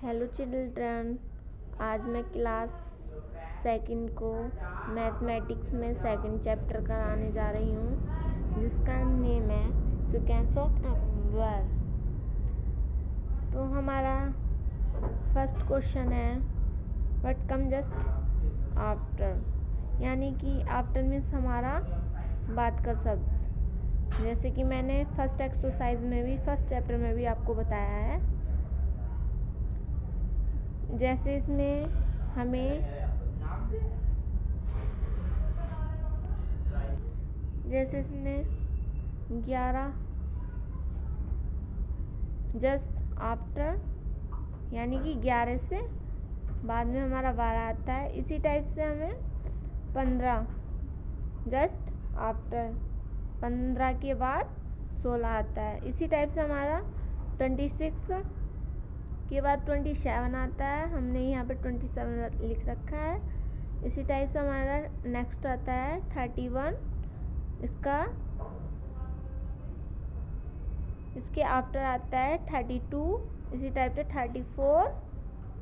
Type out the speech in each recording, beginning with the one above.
Hello children, आज मैं class second को मैथमेटिक्स में सेकंड चैप्टर कराने जा रही हूँ जिसका नेम है सीक्वेंस ऑफ नंबर। तो हमारा फर्स्ट क्वेश्चन है व्हाट कम जस्ट आफ्टर, यानी कि आफ्टर मीन्स हमारा बाद का शब्द। जैसे कि मैंने फर्स्ट एक्सरसाइज में भी फर्स्ट चैप्टर में भी आपको बताया है। जैसे इसमें हमें जैसे इसमें 11 जस्ट आफ्टर, यानी कि 11 से बाद में हमारा 12 आता है। इसी टाइप से हमें 15 जस्ट आफ्टर, 15 के बाद 16 आता है। इसी टाइप से हमारा 26 के बाद 27 आता है। हमने यहाँ पे 27 लिख रखा है। इसी टाइप से हमारा नेक्स्ट आता है 31, इसके आफ्टर आता है 32। इसी टाइप से 34,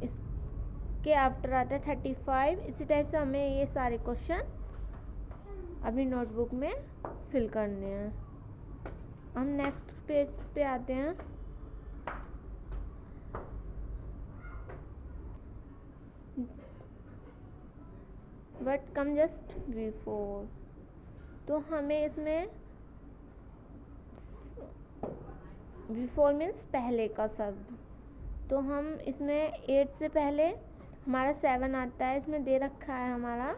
इसके आफ्टर आता है 35। इसी टाइप से हमें ये सारे क्वेश्चन अपनी नोटबुक में फिल करने हैं। हम नेक्स्ट पेज पे आते हैं। बट कम जस्ट बिफोर, तो हमें इसमें बिफोर मीन्स पहले का शब्द। तो हम इसमें 8 से पहले हमारा 7 आता है। इसमें दे रखा है हमारा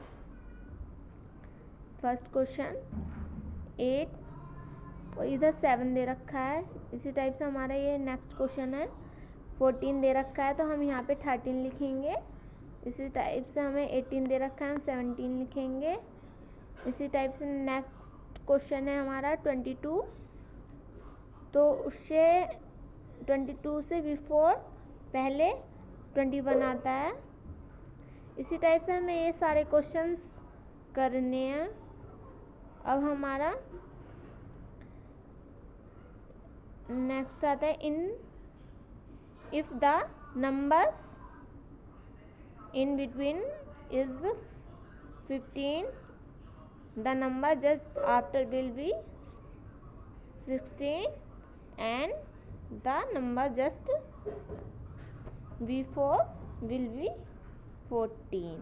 फर्स्ट क्वेश्चन 8 और इधर 7 दे रखा है। इसी टाइप से हमारा ये नेक्स्ट क्वेश्चन है 14 दे रखा है, तो हम यहाँ पे 13 लिखेंगे। इसी टाइप से हमें 18 दे रखा है, हम 17 लिखेंगे। इसी टाइप से नेक्स्ट क्वेश्चन है हमारा 22, तो उससे 22 से बिफोर पहले 21 आता है। इसी टाइप से हमें ये सारे क्वेश्चंस करने हैं। अब हमारा नेक्स्ट आता है in if the numbers in between is 15, the number just after will be 16 and the number just before will be 14।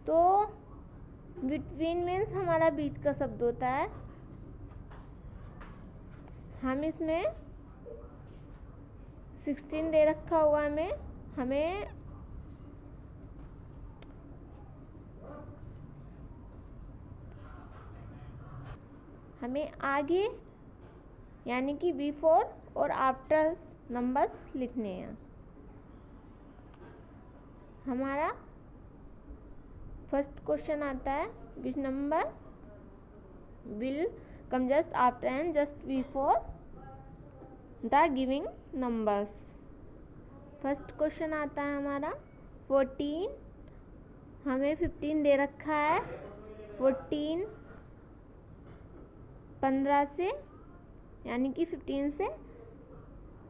तो between means हमारा बीच का शब्द होता है। हम इसमें 16 दे रखा हुआ हमें आगे यानी कि बिफोर और आफ्टर नंबर्स लिखने हैं। हमारा फर्स्ट क्वेश्चन आता है which number will come just after and just before the giving numbers. First question आता है हमारा 14, हमें 15 दे रखा है। 14 15 से, यानी कि 15 से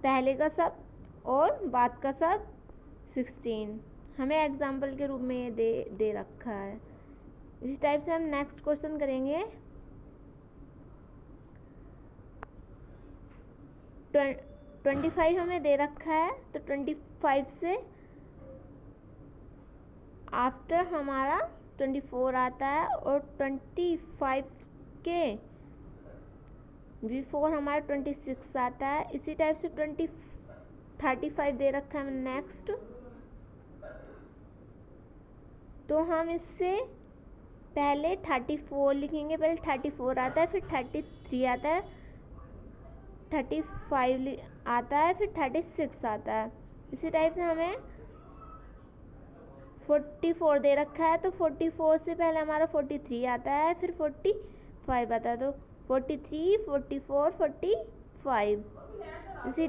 पहले का शब्द और बाद का शब्द 16 हमें एग्जाम्पल के रूप में ये दे रखा है। इसी टाइप से हम नेक्स्ट क्वेश्चन करेंगे 25 हमें दे रखा है, तो 25 से आफ्टर हमारा 24 आता है और 25 के बिफोर हमारा 26 आता है। इसी टाइप से 35 दे रखा है नेक्स्ट, तो हम इससे पहले 34 लिखेंगे। पहले 34 आता है, फिर 33 आता है, 35 आता है, फिर 36 आता है। इसी टाइप से हमें 44 दे रखा है, तो 44 से पहले हमारा 43 आता है, फिर 45 आता है, तो 43, 44, 45। इसी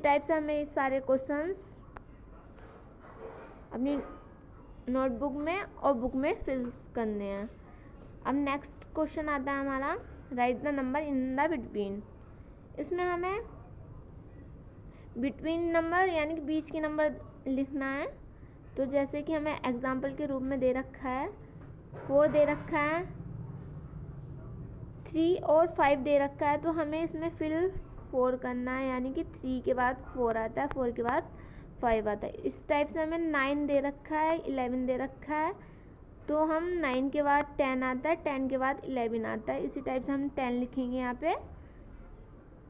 टाइप से हमें सारे क्वेश्चंस अपनी नोटबुक में और बुक में फिल करने हैं। अब नेक्स्ट क्वेश्चन आता है हमारा right the number in the between. इसमें हमें बिटवीन नंबर यानी कि बीच के नंबर लिखना है। तो जैसे कि हमें एग्जाम्पल के रूप में दे रखा है 4 दे रखा है, 3 और 5 दे रखा है, तो हमें इसमें फिल 4 करना है, यानी कि 3 के बाद 4 आता है, 4 के बाद 5 आता है। इस टाइप से हमें 9 दे रखा है, 11 दे रखा है, तो हम 9 के बाद 10 आता है, 10 के बाद 11 आता है। इसी टाइप से हम 10 लिखेंगे यहाँ पे।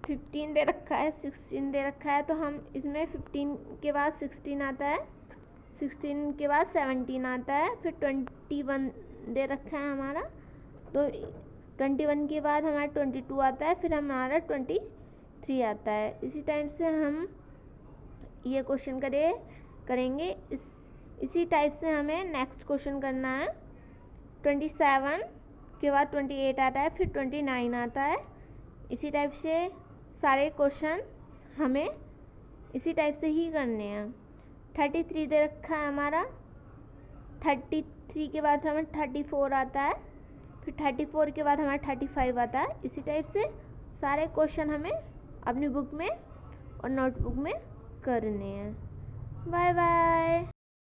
15 दे रखा है, 16 दे रखा है, तो हम इसमें 15 के बाद 16 आता है, 16 के बाद 17 आता है, फिर 21 दे रखा है हमारा, तो 21 के बाद हमारा 22 आता है, फिर हमारा 23 आता है। इसी टाइप से हम ये क्वेश्चन करेंगे। इसी टाइप से हमें नेक्स्ट क्वेश्चन करना है। 27 के बाद 28 आता है, फिर 29 आता है। इसी टाइप से सारे क्वेश्चन हमें इसी टाइप से ही करने हैं। 33 दे रखा है हमारा, 33 के बाद हमें 34 आता है, फिर 34 के बाद हमारा 35 आता है। इसी टाइप से सारे क्वेश्चन हमें अपनी बुक में और नोटबुक में करने हैं। Bye bye.